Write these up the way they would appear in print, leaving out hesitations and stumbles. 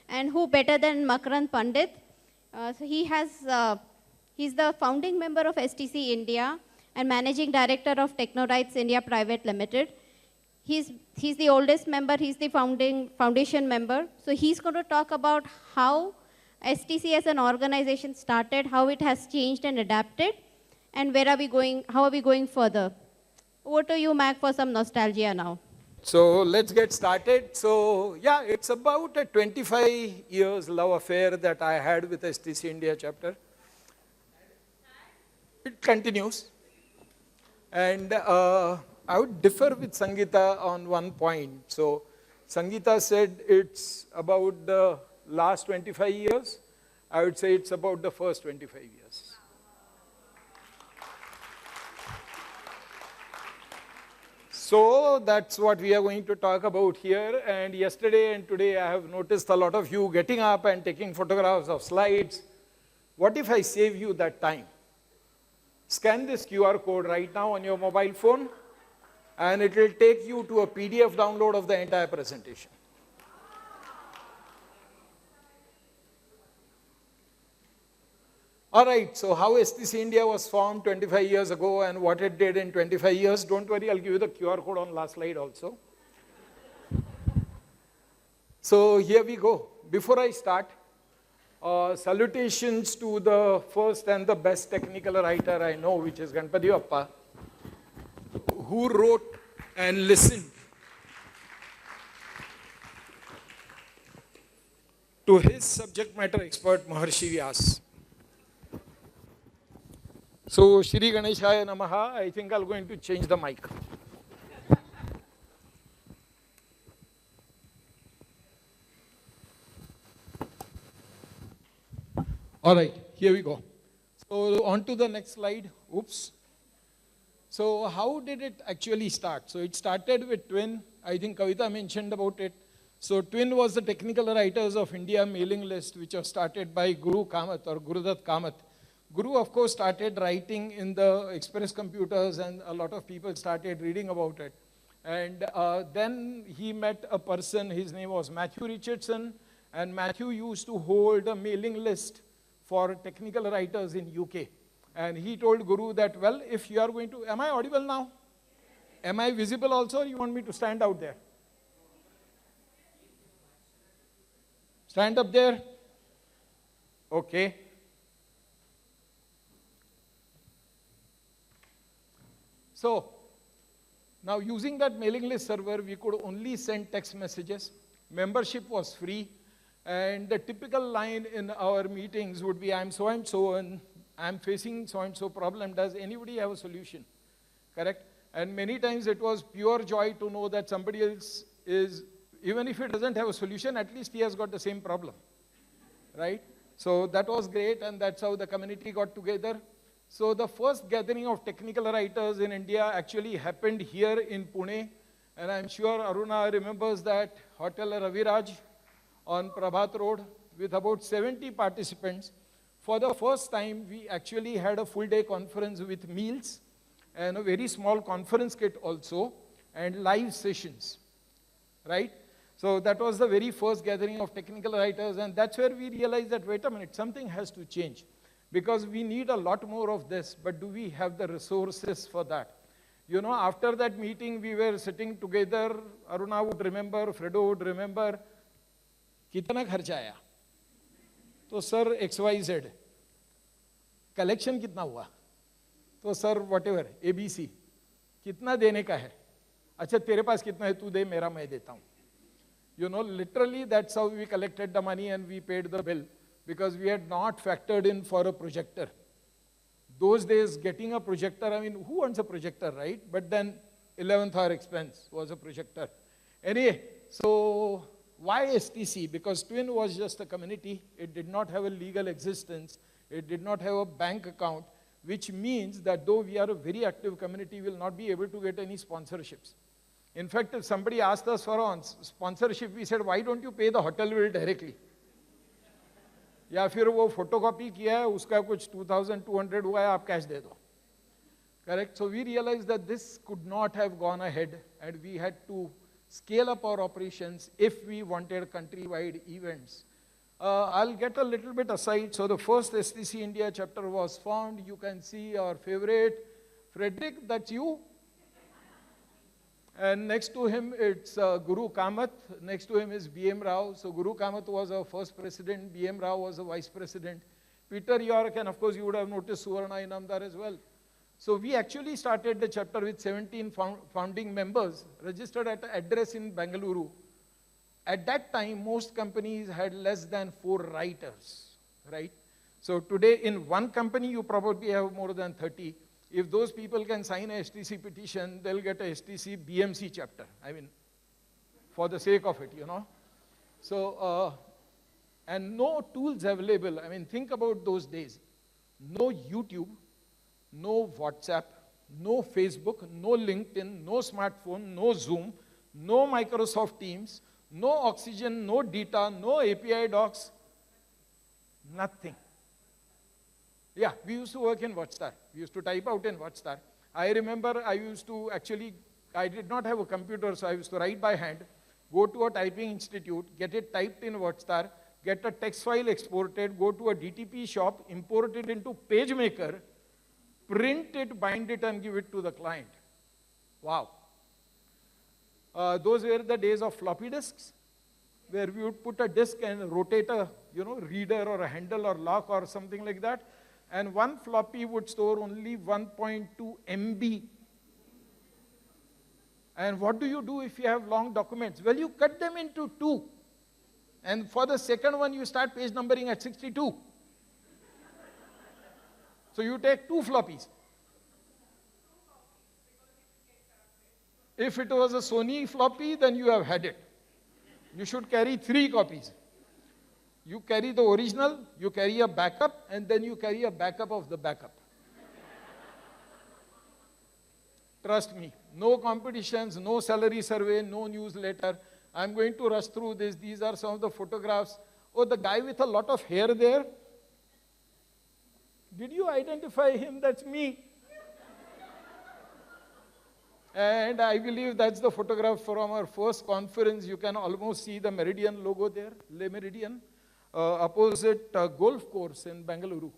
And who better than Makarand Pandit? He's the founding member of STC India and managing director of Technorights India Private Limited. He's the oldest member, he's the foundation member. So he's going to talk about how STC as an organization started, how it has changed and adapted, and where are we going, how are we going further. Over to you, Mac, for some nostalgia now. So let's get started. So yeah, it's about a 25 years love affair that I had with STC India chapter. It continues. And I would differ with Sangeeta on one point. So Sangeeta said it's about the last 25 years. I would say it's about the first 25 years. So that's what we are going to talk about here. And yesterday and today I have noticed a lot of you getting up and taking photographs of slides. What if I save you that time? Scan this QR code right now on your mobile phone, and it will take you to a PDF download of the entire presentation. All right, so how STC India was formed 25 years ago and what it did in 25 years. Don't worry, I'll give you the QR code on last slide also. So here we go. Before I start, salutations to the first and the best technical writer I know, which is Ganpati Bappa, who wrote and listened to his subject matter expert, Maharshi Vyas. So, Shri Ganeshaya Namaha, I think I'm going to change the mic. All right, here we go. So, on to the next slide. Oops. So, how did it actually start? So, it started with Twin. I think Kavita mentioned about it. So, Twin was the technical writers of India mailing list, which was started by Guru Kamath or Gurudat Kamath. Guru, of course, started writing in the express computers, and a lot of people started reading about it. And then he met a person, his name was Matthew Richardson, and Matthew used to hold a mailing list for technical writers in UK. And he told Guru that, well, if you are going to, am I audible now? Am I visible also, or you want me to stand out there? Stand up there? Okay. So, now using that mailing list server, we could only send text messages. Membership was free. And the typical line in our meetings would be, I'm so and so, and I'm facing so and so problem. Does anybody have a solution? Correct? And many times it was pure joy to know that somebody else is, even if he doesn't have a solution, at least he has got the same problem. Right? So that was great, and that's how the community got together. So the first gathering of technical writers in India actually happened here in Pune. And I'm sure Aruna remembers that Hotel Raviraj on Prabhat Road with about 70 participants. For the first time, we actually had a full-day conference with meals and a very small conference kit also, and live sessions, right? So that was the very first gathering of technical writers, and that's where we realized that, wait a minute, something has to change. Because we need a lot more of this, but do we have the resources for that? You know, after that meeting, we were sitting together. Aruna would remember, Fredo would remember. कितना खर्चा आया? तो sir XYZ. Collection कितना हुआ? तो sir whatever ABC. कितना देने का है? अच्छा तेरे पास कितना है तू दे मेरा मैं देता हूँ. You know, literally that's how we collected the money and we paid the bill, because we had not factored in for a projector. Those days, getting a projector, I mean, who wants a projector, right? But then 11th hour expense was a projector. Anyway, so why STC? Because Twin was just a community. It did not have a legal existence. It did not have a bank account, which means that though we are a very active community, we will not be able to get any sponsorships. In fact, if somebody asked us for a sponsorship, we said, why don't you pay the hotel bill directly? या फिर वो photocopy किया है उसका कुछ 2200 हुआ है आप कैश दे दो. Correct? So we realized that this could not have gone ahead, and we had to scale up our operations if we wanted countrywide events I'll get a little bit aside. So the first STC India chapter was formed. You can see our favorite, Frederick, that's you. And next to him, it's Guru Kamath. Next to him is B.M. Rao. So Guru Kamath was our first president. B.M. Rao was a vice president. Peter York, and of course you would have noticed Suvarna Inamdar as well. So we actually started the chapter with 17 founding members, registered at an address in Bengaluru. At that time, most companies had less than 4 writers, right? So today, in one company, you probably have more than 30. If those people can sign a STC petition, they'll get a STC BMC chapter. I mean, for the sake of it, you know. So, and no tools available. I mean, think about those days. No YouTube, no WhatsApp, no Facebook, no LinkedIn, no smartphone, no Zoom, no Microsoft Teams, no Oxygen, no Data, no API docs, nothing. Yeah, we used to work in WatchStar. We used to type out in WatchStar. I remember I used to actually, I did not have a computer, so I used to write by hand, go to a typing institute, get it typed in WatchStar, get a text file exported, go to a DTP shop, import it into PageMaker, print it, bind it, and give it to the client. Wow. Those were the days of floppy disks, where we would put a disk and rotate a reader or a handle or lock or something like that. And one floppy would store only 1.2 MB. And what do you do if you have long documents? Well, you cut them into 2. And for the second one, you start page numbering at 62. So you take 2 floppies. If it was a Sony floppy, then you have had it. You should carry 3 copies. You carry the original, you carry a backup, and then you carry a backup of the backup. Trust me, no competitions, no salary survey, no newsletter. I'm going to rush through this. These are some of the photographs. Oh, the guy with a lot of hair there. Did you identify him? That's me. And I believe that's the photograph from our first conference. You can almost see the Meridian logo there, Le Meridian. Opposite golf course in Bengaluru,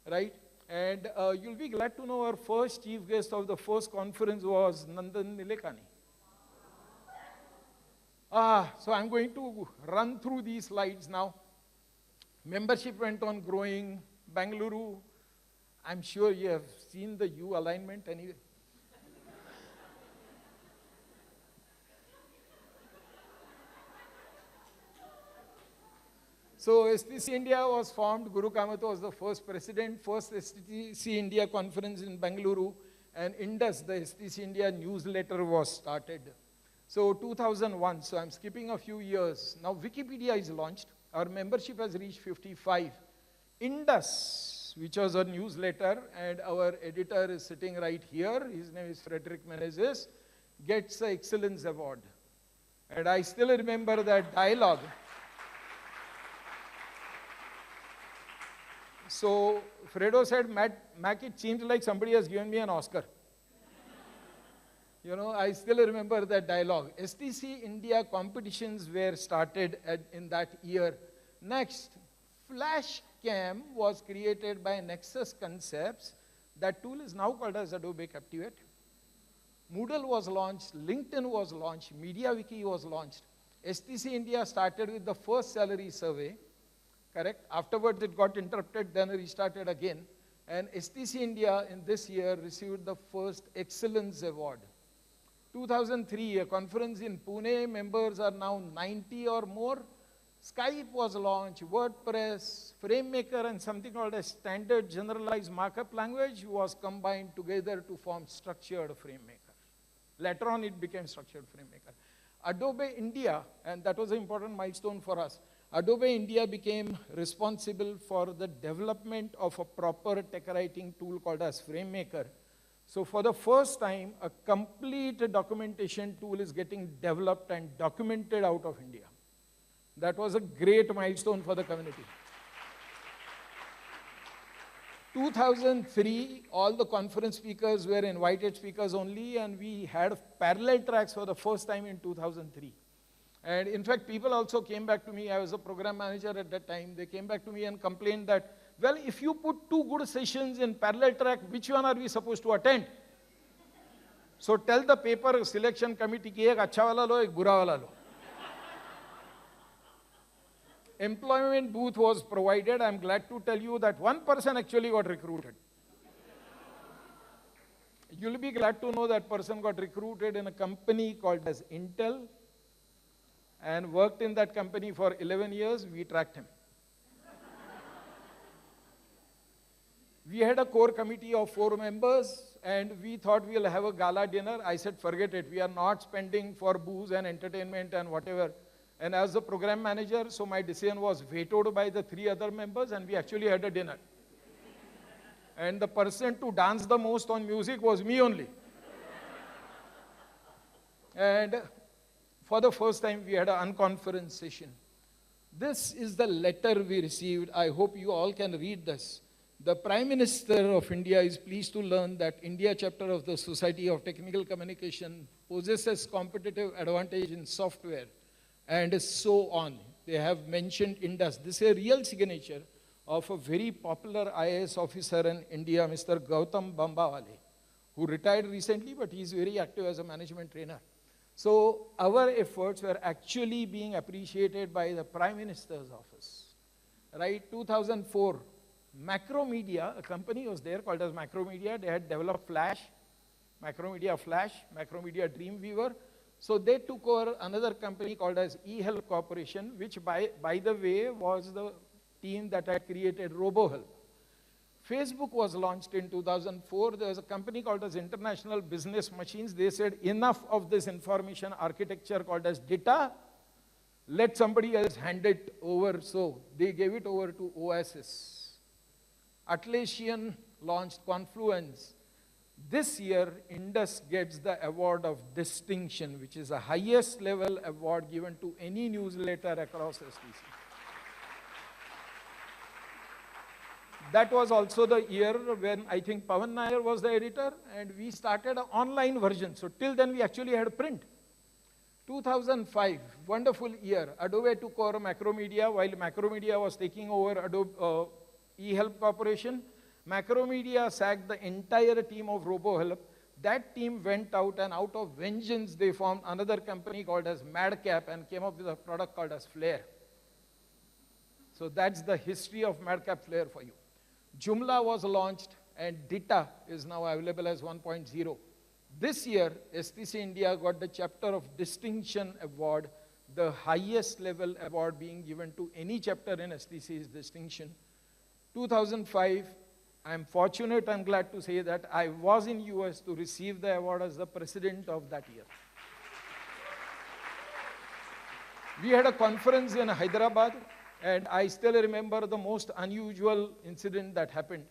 right? And you'll be glad to know our first chief guest of the first conference was Nandan Nilekani. So I'm going to run through these slides now. Membership went on growing. Bengaluru, I'm sure you have seen the U alignment anyway. So STC India was formed. Guru Kamath was the first president, first STC India conference in Bengaluru, and Indus, the STC India newsletter, was started. So 2001, so I'm skipping a few years. Now Wikipedia is launched. Our membership has reached 55. Indus, which was a newsletter, and our editor is sitting right here. His name is Frederick Menezes, gets the Excellence Award. And I still remember that dialogue. So Fredo said, Mac, it seems like somebody has given me an Oscar. I still remember that dialogue. STC India competitions were started in that year. Next, FlashCam was created by Nexus Concepts. That tool is now called as Adobe Captivate. Moodle was launched, LinkedIn was launched, MediaWiki was launched. STC India started with the first salary survey. Correct? Afterwards, it got interrupted, then restarted again. And STC India in this year received the first Excellence Award. 2003, a conference in Pune, members are now 90 or more. Skype was launched, WordPress, FrameMaker, and something called a standard generalized markup language was combined together to form structured FrameMaker. Later on, it became structured FrameMaker. Adobe India, and that was an important milestone for us, Adobe India became responsible for the development of a proper tech writing tool called as FrameMaker. So for the first time, a complete documentation tool is getting developed and documented out of India. That was a great milestone for the community. 2003, all the conference speakers were invited speakers only, and we had parallel tracks for the first time in 2003. And in fact, people also came back to me. I was a program manager at that time. They came back to me and complained that, well, if you put two good sessions in parallel track, which one are we supposed to attend? So tell the paper selection committee ki ek acha wala lo, ek bura wala lo. Employment booth was provided. I'm glad to tell you that one person actually got recruited. You'll be glad to know that person got recruited in a company called as Intel and worked in that company for 11 years. We tracked him. We had a core committee of 4 members and we thought we'll have a gala dinner. I said, forget it. We are not spending for booze and entertainment and whatever. And as the program manager, so my decision was vetoed by the 3 other members and we actually had a dinner. And the person to dance the most on music was me only. And for the first time, we had an unconference session. This is the letter we received. I hope you all can read this. The Prime Minister of India is pleased to learn that India chapter of the Society of Technical Communication possesses competitive advantage in software and so on. They have mentioned Indus. This is a real signature of a very popular IAS officer in India, Mr. Gautam Bambawale, who retired recently, but he is very active as a management trainer. So our efforts were actually being appreciated by the Prime Minister's office. Right, 2004, Macromedia, a company was there called as Macromedia. They had developed Flash, Macromedia Flash, Macromedia Dreamweaver. So they took over another company called as eHelp Corporation, which by the way was the team that had created RoboHelp. Facebook was launched in 2004. There was a company called as International Business Machines. They said enough of this information architecture called as data. Let somebody else hand it over. So they gave it over to Oasis. Atlassian launched Confluence. This year, Indus gets the award of distinction, which is the highest level award given to any newsletter across STC. That was also the year when I think Pawan Nair was the editor and we started an online version. So till then we actually had print. 2005, wonderful year. Adobe took over Macromedia while Macromedia was taking over Adobe eHelp Corporation. Macromedia sacked the entire team of RoboHelp. That team went out and out of vengeance they formed another company called as Madcap and came up with a product called as Flare. So that's the history of Madcap Flare for you. Joomla was launched and Dita is now available as 1.0. This year, STC India got the chapter of distinction award, the highest level award being given to any chapter in STC is distinction. 2005, I'm fortunate and glad to say that I was in US to receive the award as the president of that year. We had a conference in Hyderabad. And I still remember the most unusual incident that happened.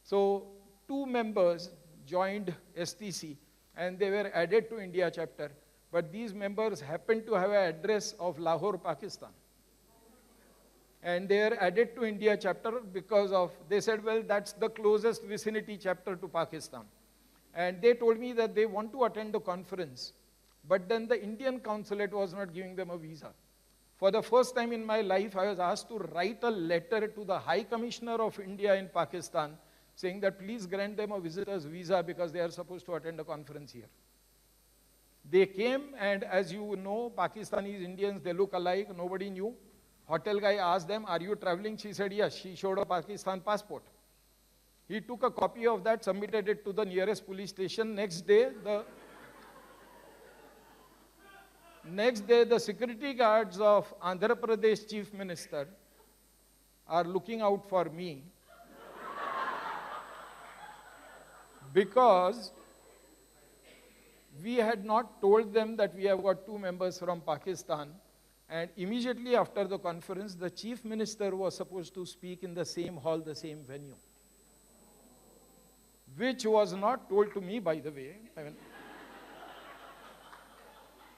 So 2 members joined STC and they were added to India chapter. But these members happened to have an address of Lahore, Pakistan. And they are added to India chapter because of, they said, well, that's the closest vicinity chapter to Pakistan. And they told me that they want to attend the conference. But then the Indian consulate was not giving them a visa. For the first time in my life, I was asked to write a letter to the High Commissioner of India in Pakistan saying that please grant them a visitor's visa because they are supposed to attend a conference here. They came and as you know, Pakistanis, Indians, they look alike, nobody knew. Hotel guy asked them, are you traveling? She said, yes. She showed a Pakistan passport. He took a copy of that, submitted it to the nearest police station. Next day, the security guards of Andhra Pradesh Chief Minister are looking out for me because we had not told them that we have got 2 members from Pakistan. And immediately after the conference, the Chief Minister was supposed to speak in the same hall, the same venue, which was not told to me, by the way.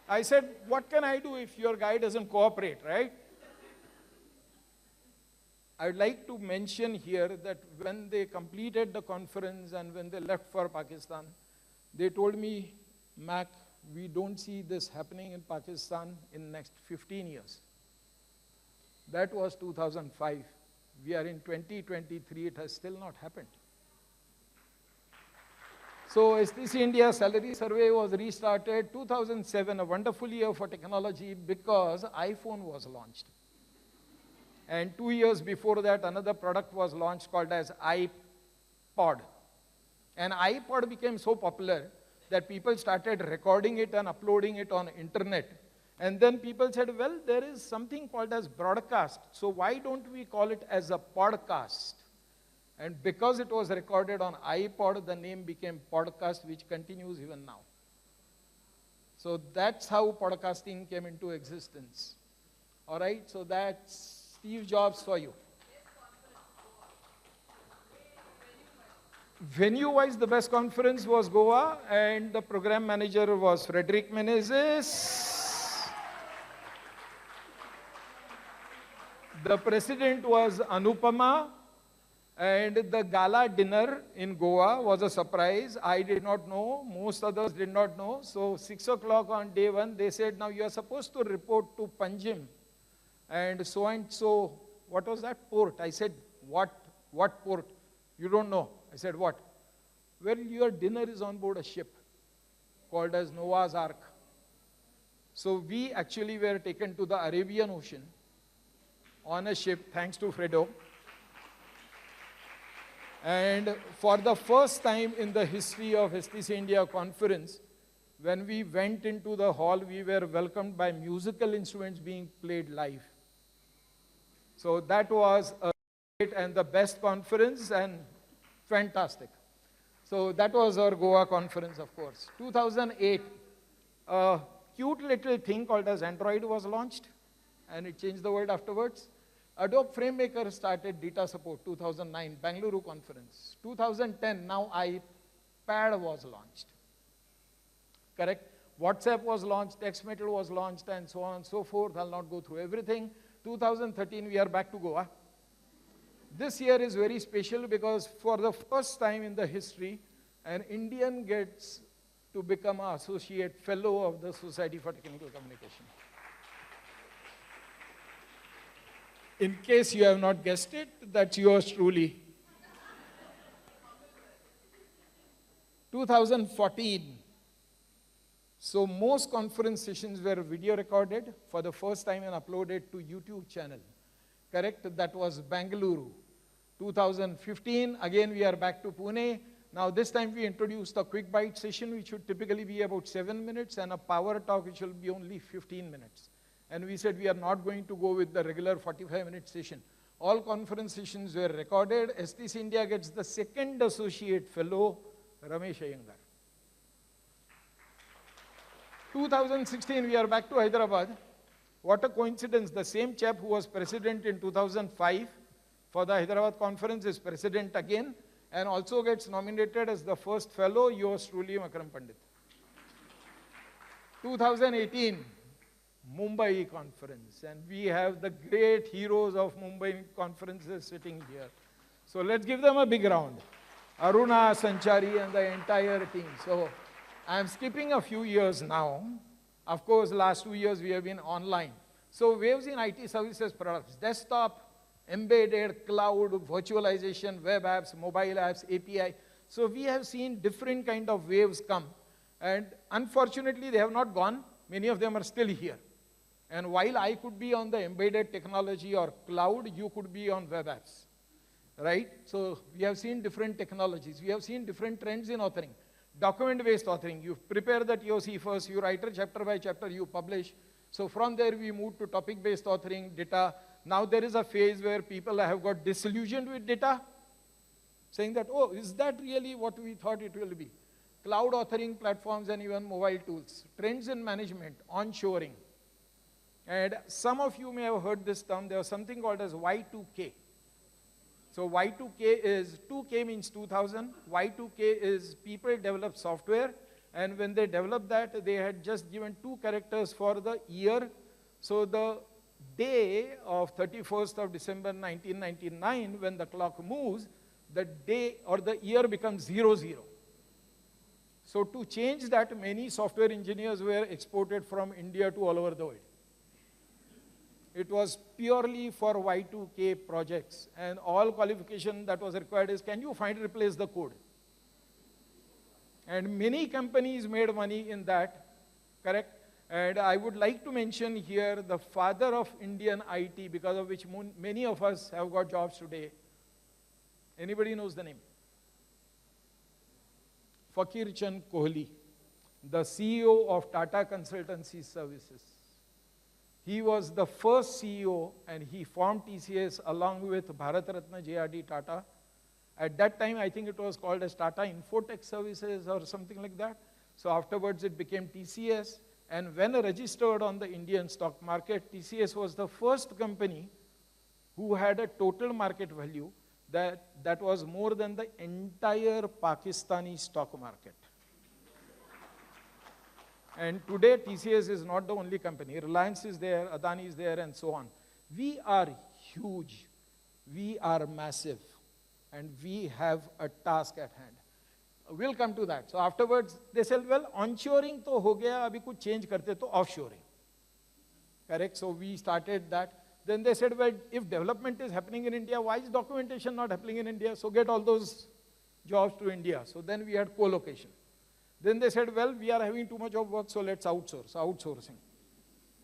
I said, what can I do if your guy doesn't cooperate, right? I would like to mention here that when they completed the conference and when they left for Pakistan, they told me, Mac, we don't see this happening in Pakistan in next 15 years. That was 2005. We are in 2023, it has still not happened. So STC India salary survey was restarted 2007, a wonderful year for technology because iPhone was launched. And 2 years before that, another product was launched called as iPod. And iPod became so popular that people started recording it and uploading it on internet. And then people said, well, there is something called as broadcast. So why don't we call it as a podcast? And because it was recorded on iPod, the name became podcast, which continues even now. So that's how podcasting came into existence. All right, so that's Steve Jobs for you. Venue-wise, the best conference was Goa, and the program manager was Frederick Menezes. The president was Anupama, and the gala dinner in Goa was a surprise. I did not know, most others did not know. So 6 o'clock on day one, they said, now you are supposed to report to Panjim. And so, what was that port? I said, what port? You don't know. I said, what? Well, your dinner is on board a ship called as Noah's Ark. So we actually were taken to the Arabian Ocean on a ship, thanks to Fredo. And for the first time in the history of STC India conference, when we went into the hall, we were welcomed by musical instruments being played live. So that was a great and the best conference and fantastic. So that was our Goa conference, of course. 2008, a cute little thing called as Android was launched, and it changed the world afterwards. Adobe FrameMaker started data support, 2009, Bangalore conference. 2010, now iPad was launched. Correct? WhatsApp was launched, TextMetal was launched, and so on and so forth. I'll not go through everything. 2013, we are back to Goa. This year is very special because for the first time in the history, an Indian gets to become an associate fellow of the Society for Technical Communication. In case you have not guessed it, that's yours truly. 2014. So most conference sessions were video recorded for the first time and uploaded to YouTube channel. Correct? That was Bangalore. 2015, again we are back to Pune. Now this time we introduced a quick bite session which would typically be about 7 minutes and a power talk which will be only 15 minutes. And we said we are not going to go with the regular 45-minute session. All conference sessions were recorded. STC India gets the second associate fellow, Ramesh Iyengar. 2016, we are back to Hyderabad. What a coincidence. The same chap who was president in 2005 for the Hyderabad conference is president again and also gets nominated as the first fellow, yours truly, Makram Pandit. 2018, Mumbai conference, and we have the great heroes of Mumbai conferences sitting here. So let's give them a big round. Aruna, Sanchari, and the entire team. So I'm skipping a few years now. Of course, last 2 years we have been online. So waves in IT services products, desktop, embedded, cloud, virtualization, web apps, mobile apps, API. So we have seen different kind of waves come. And unfortunately, they have not gone. Many of them are still here. And while I could be on the embedded technology or cloud, you could be on web apps, right? So we have seen different technologies. We have seen different trends in authoring. Document-based authoring, you prepare the TOC first, you write it chapter by chapter, you publish. So from there we move to topic-based authoring, data. Now there is a phase where people have got disillusioned with data, saying that, oh, is that really what we thought it will be? Cloud authoring platforms and even mobile tools. Trends in management, onshoring. And some of you may have heard this term, there was something called as Y2K. So Y2K is, 2K means 2000, Y2K is people develop software, and when they developed that, they had just given 2 characters for the year. So the day of 31st of December 1999, when the clock moves, the day or the year becomes 00. So to change that, many software engineers were exported from India to all over the world. It was purely for Y2K projects, and all qualification that was required is, can you find replace the code? And many companies made money in that, correct? And I would like to mention here the father of Indian IT, because of which many of us have got jobs today. Anybody knows the name? Fakir Chand Kohli, the CEO of Tata Consultancy Services. He was the first CEO, and he formed TCS along with Bharat Ratna JRD Tata. At that time, I think it was called as Tata Infotech Services or something like that. So afterwards, it became TCS. And when registered on the Indian stock market, TCS was the first company who had a total market value that was more than the entire Pakistani stock market. And today, TCS is not the only company. Reliance is there, Adani is there, and so on. We are huge. We are massive. And we have a task at hand. We'll come to that. So afterwards, they said, well, onshoring to ho gaya, abhi kuch change karte to offshoring. Correct? So we started that. Then they said, well, if development is happening in India, why is documentation not happening in India? So get all those jobs to India. So then we had co-location. Then they said, well, we are having too much of work, so let's outsourcing.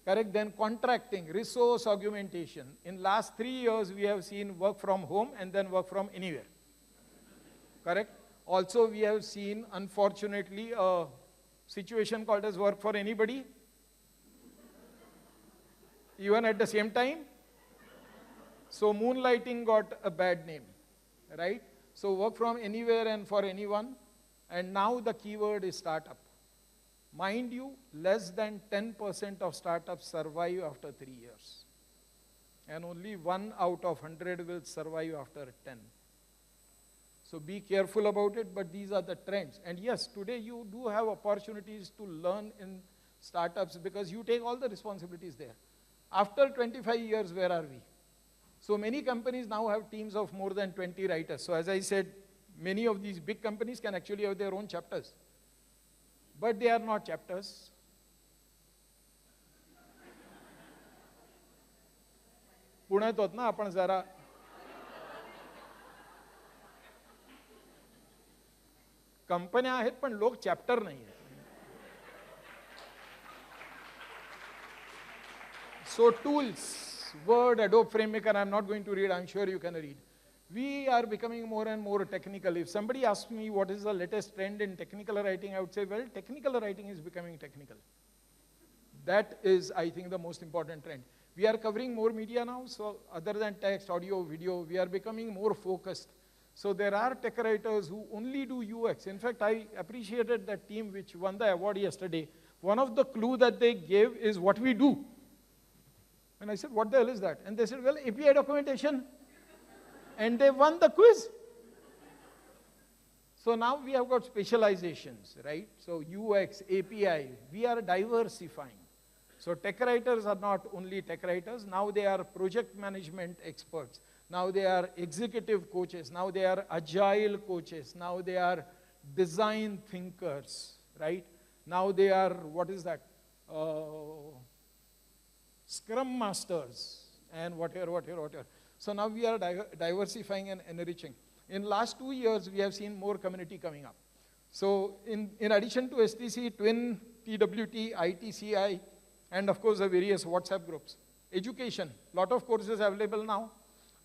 Correct? Then contracting, resource augmentation. In last 3 years, we have seen work from home and then work from anywhere. Correct? Also, we have seen, unfortunately, a situation called as work for anybody. Even at the same time. So moonlighting got a bad name, right? So work from anywhere and for anyone. And now the keyword is startup. Mind you, less than 10% of startups survive after 3 years. And only 1 out of 100 will survive after 10. So be careful about it, but these are the trends. And yes, today you do have opportunities to learn in startups because you take all the responsibilities there. After 25 years, where are we? So many companies now have teams of more than 20 writers. So as I said, many of these big companies can actually have their own chapters. But they are not chapters. पुण्यात होत ना आपण जरा कंपन्या आहेत पण लोक chapter नाही आहेत. So tools, Word, Adobe FrameMaker, I'm not going to read, I'm sure you can read. We are becoming more and more technical. If somebody asks me what is the latest trend in technical writing, I would say, well, technical writing is becoming technical. That is, I think, the most important trend. We are covering more media now, so other than text, audio, video, we are becoming more focused. So there are tech writers who only do UX. In fact, I appreciated that team which won the award yesterday. One of the clues that they gave is what we do. And I said, what the hell is that? And they said, well, API documentation. And they won the quiz. So now we have got specializations, right? So UX, API, we are diversifying. So tech writers are not only tech writers, now they are project management experts. Now they are executive coaches. Now they are agile coaches. Now they are design thinkers, right? Now they are, what is that? Scrum masters and whatever. So now we are diversifying and enriching. In last 2 years, we have seen more community coming up. So in addition to STC, Twin, TWT, ITCI, and of course the various WhatsApp groups. Education, lot of courses available now.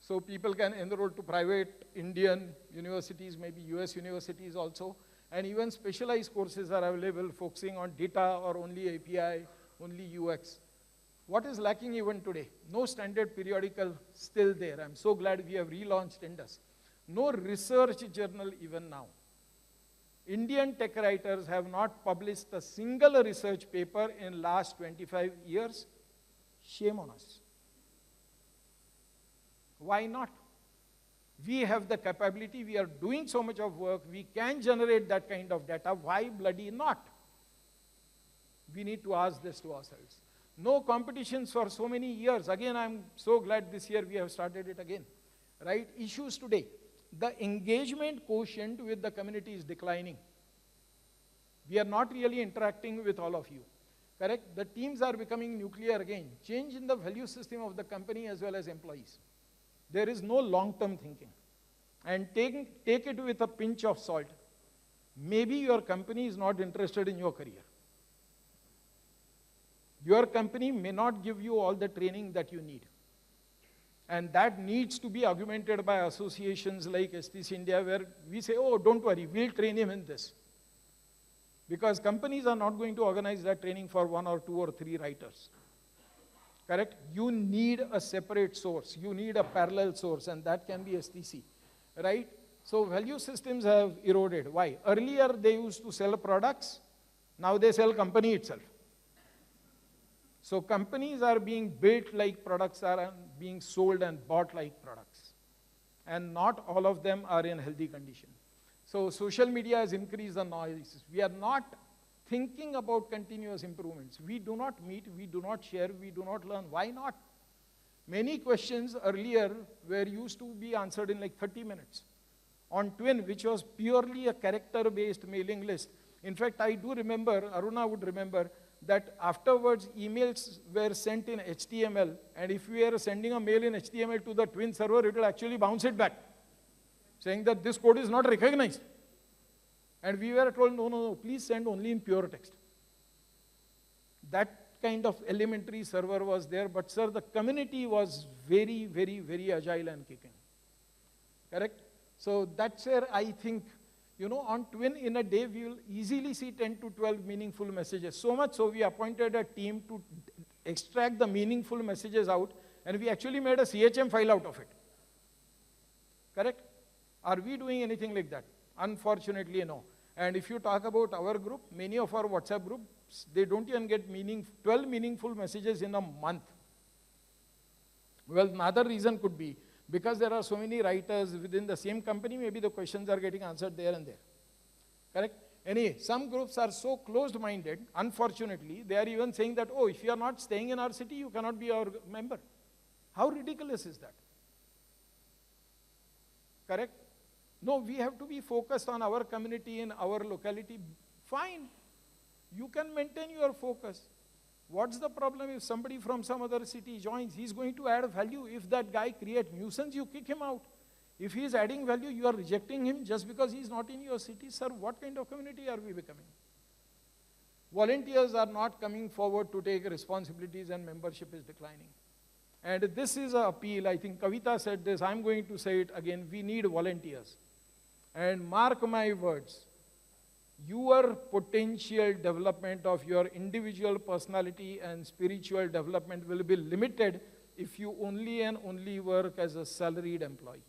So people can enroll to private Indian universities, maybe US universities also. And even specialized courses are available focusing on data or only API, only UX. What is lacking even today? No standard periodical still there. I'm so glad we have relaunched Indus. No research journal even now. Indian tech writers have not published a single research paper in last 25 years. Shame on us. Why not? We have the capability, we are doing so much of work, we can generate that kind of data, why bloody not? We need to ask this to ourselves. No competitions for so many years. Again, I'm so glad this year we have started it again. Right? Issues today. The engagement quotient with the community is declining. We are not really interacting with all of you. Correct? The teams are becoming nuclear again. Change in the value system of the company as well as employees. There is no long-term thinking. And take it with a pinch of salt. Maybe your company is not interested in your career. Your company may not give you all the training that you need. And that needs to be augmented by associations like STC India, where we say, oh, don't worry, we'll train him in this. Because companies are not going to organize that training for 1 or 2 or 3 writers. Correct? You need a separate source. You need a parallel source, and that can be STC. Right? So value systems have eroded. Why? Earlier they used to sell products. Now they sell company itself. So companies are being built like products are being sold and bought like products. And not all of them are in healthy condition. So social media has increased the noise. We are not thinking about continuous improvements. We do not meet, we do not share, we do not learn. Why not? Many questions earlier were used to be answered in like 30 minutes. On Twin, which was purely a character-based mailing list. In fact, I do remember, Aruna would remember, that afterwards emails were sent in HTML, and if we are sending a mail in HTML to the Twin server, it will actually bounce it back, saying that this code is not recognized. And we were told, no, please send only in pure text. That kind of elementary server was there, but sir, the community was very, very, very agile and kicking. Correct? So that's where I think, on Twin in a day, we will easily see 10 to 12 meaningful messages. So much so we appointed a team to extract the meaningful messages out, and we actually made a CHM file out of it. Correct? Are we doing anything like that? Unfortunately, no. And if you talk about our group, many of our WhatsApp groups, they don't even get 12 meaningful messages in a month. Well, another reason could be, because there are so many writers within the same company, maybe the questions are getting answered there and there. Correct? Anyway, some groups are so closed-minded, unfortunately, they are even saying that, oh, if you are not staying in our city, you cannot be our member. How ridiculous is that? Correct? No, we have to be focused on our community in our locality. Fine. You can maintain your focus. What's the problem if somebody from some other city joins? He's going to add value. If that guy creates nuisance, you kick him out. If he's adding value, you are rejecting him just because he's not in your city. Sir, what kind of community are we becoming? Volunteers are not coming forward to take responsibilities, and membership is declining. And this is an appeal. I think Kavita said this. I'm going to say it again. We need volunteers. And mark my words, your potential development of your individual personality and spiritual development will be limited if you only and only work as a salaried employee.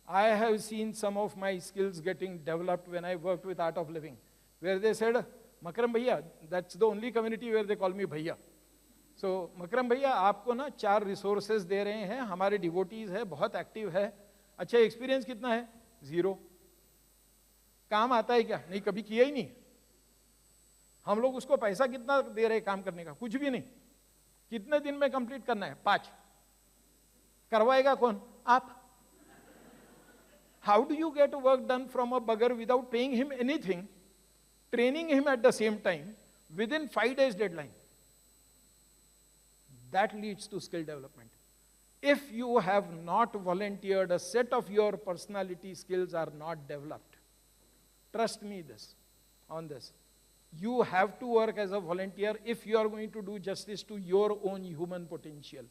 I have seen some of my skills getting developed when I worked with Art of Living, where they said, Makram Bhaiya, that's the only community where they call me Bhaiya. So, Makram Bhaiya, आपको ना 4 resources दे रहे हैं, हमारे devotees है, बहुत active है, अच्छा experience कितना है? 0. काम आता है क्या? नहीं, कभी किया ही नहीं. हम लोग उसको पैसा कितना दे रहे काम करने का? कुछ भी नहीं. कितने दिन में कंप्लीट करना है? 5. करवाएगा कौन? आप. How do you get work done from a bugger without paying him anything, training him at the same time, within 5 days deadline? That leads to skill development. If you have not volunteered, a set of your personality skills are not developed. Trust me on this. You have to work as a volunteer if you are going to do justice to your own human potential.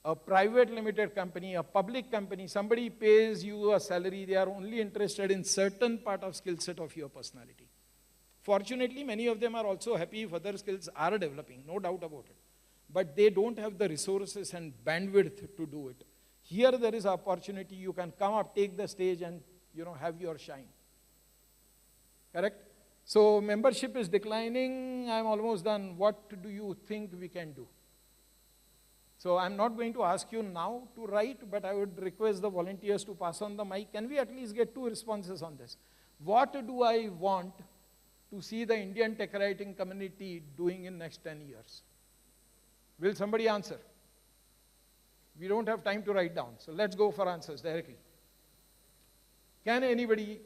A private limited company, a public company, somebody pays you a salary, they are only interested in certain part of skill set of your personality. Fortunately, many of them are also happy if other skills are developing, no doubt about it. But they don't have the resources and bandwidth to do it. Here there is opportunity, you can come up, take the stage and have your shine. Correct? So membership is declining, I'm almost done. What do you think we can do? So I'm not going to ask you now to write, but I would request the volunteers to pass on the mic. Can we at least get 2 responses on this? What do I want to see the Indian tech writing community doing in next 10 years? Will somebody answer? We don't have time to write down, so let's go for answers directly. Can anybody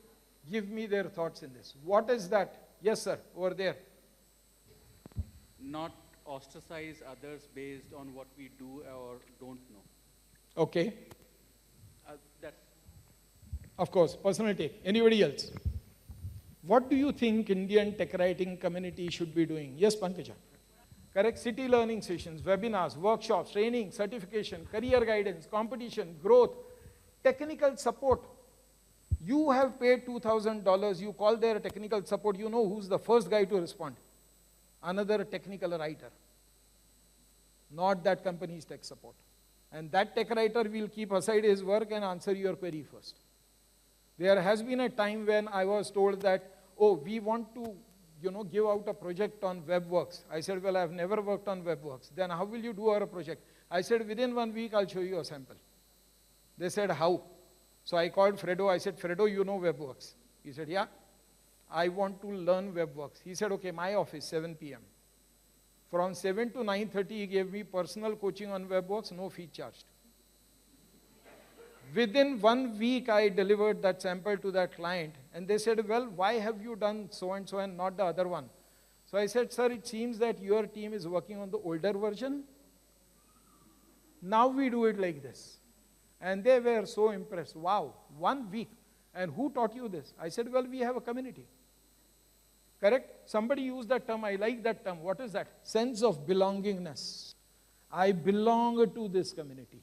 give me their thoughts in this. What is that? Yes, sir, over there. Not ostracize others based on what we do or don't know. Okay. That's Of course, personal take. Anybody else? What do you think Indian tech writing community should be doing? Yes, Pankaja. Correct? City learning sessions, webinars, workshops, training, certification, career guidance, competition, growth, technical support. You have paid $2,000, you call their technical support, you know who's the first guy to respond. Another technical writer. Not that company's tech support. And that tech writer will keep aside his work and answer your query first. There has been a time when I was told that, oh, we want to, give out a project on WebWorks. I said, well, I've never worked on WebWorks. Then how will you do our project? I said, within 1 week, I'll show you a sample. They said, how? So I called Fredo. I said, Fredo, you know WebWorks? He said, yeah. I want to learn WebWorks. He said, okay, my office, 7 p.m. From 7 to 9:30, he gave me personal coaching on WebWorks, no fee charged. Within 1 week, I delivered that sample to that client. And they said, well, why have you done so-and-so and not the other one? So I said, sir, it seems that your team is working on the older version. Now we do it like this. And they were so impressed. Wow, 1 week. And who taught you this? I said, well, we have a community. Correct? Somebody used that term. I like that term. What is that? Sense of belongingness. I belong to this community.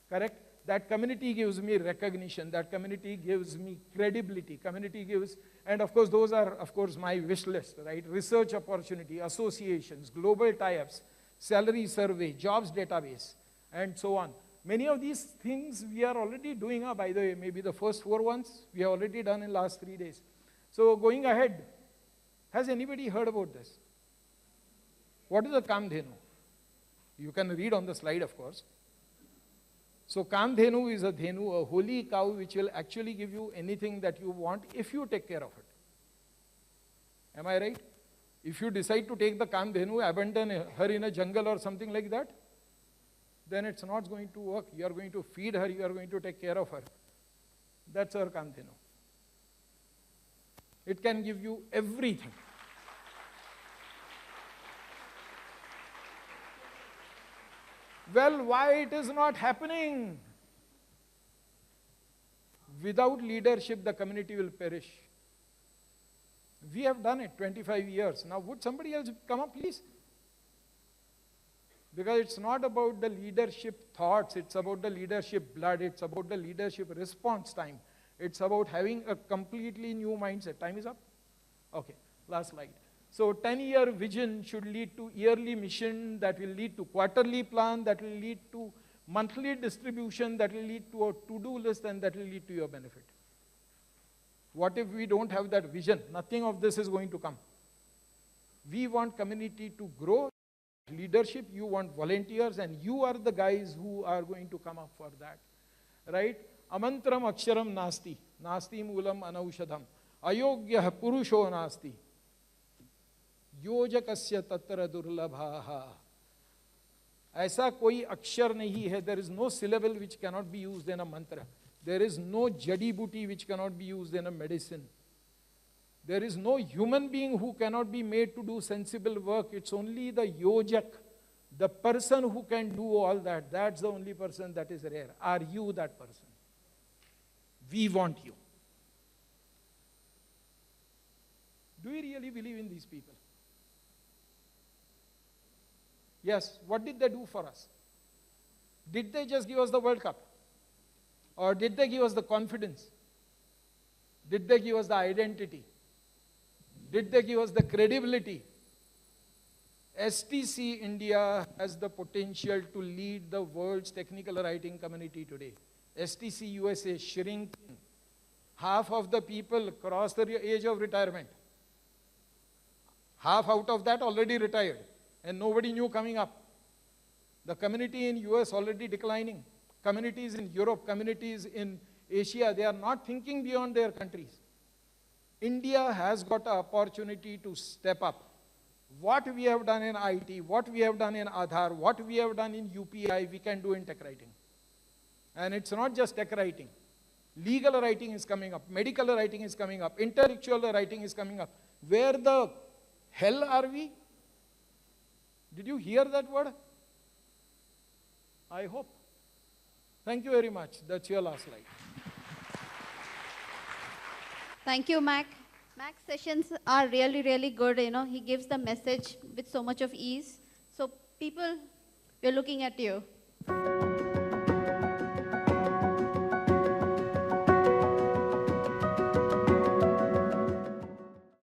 Correct? That community gives me recognition. That community gives me credibility. Community gives, and of course, those are, of course, my wish list, right? Research opportunity, associations, global tie-ups, salary survey, jobs database, and so on. Many of these things we are already doing, by the way, maybe the first 4 ones we have already done in last 3 days. So going ahead, has anybody heard about this? What is a Kamdhenu? You can read on the slide, of course. So Kamdhenu is a dhenu, a holy cow which will actually give you anything that you want if you take care of it. Am I right? If you decide to take the Kamdhenu, abandon her in a jungle or something like that, then it's not going to work. You are going to feed her, you are going to take care of her. That's our Kamdhenu. It can give you everything. Well, why it is not happening? Without leadership, the community will perish. We have done it 25 years. Now, would somebody else come up, please? Because it's not about the leadership thoughts, it's about the leadership blood, it's about the leadership response time. It's about having a completely new mindset. Time is up? Okay, last slide. So 10-year vision should lead to yearly mission, that will lead to quarterly plan, that will lead to monthly distribution, that will lead to a to-do list, and that will lead to your benefit. What if we don't have that vision? Nothing of this is going to come. We want community to grow. Leadership, you want volunteers, and you are the guys who are going to come up for that. Right? Amantram aksharam nasti, nasti moolam anaushadham, ayogyah purusho nasti, yojakasya tatra durlabhaha. Aisa koi akshar nahi hai, there is no syllable which cannot be used in a mantra. There is no jadi booty which cannot be used in a medicine. There is no human being who cannot be made to do sensible work. It's only the yojak, the person who can do all that. That's the only person that is rare. Are you that person? We want you. Do we really believe in these people? Yes. What did they do for us? Did they just give us the World Cup? Or did they give us the confidence? Did they give us the identity? Did they give us the credibility? STC India has the potential to lead the world's technical writing community today. STC USA is shrinking. Half of the people cross the age of retirement. Half out of that already retired. And nobody new coming up. The community in US already declining. Communities in Europe, communities in Asia, they are not thinking beyond their countries. India has got an opportunity to step up. What we have done in IT, what we have done in Aadhaar, what we have done in UPI, we can do in tech writing. And it's not just tech writing. Legal writing is coming up, medical writing is coming up, intellectual writing is coming up. Where the hell are we? Did you hear that word? I hope. Thank you very much. That's your last slide. Thank you, Mac. Mac's sessions are really, really good. He gives the message with so much of ease. So people, we're looking at you.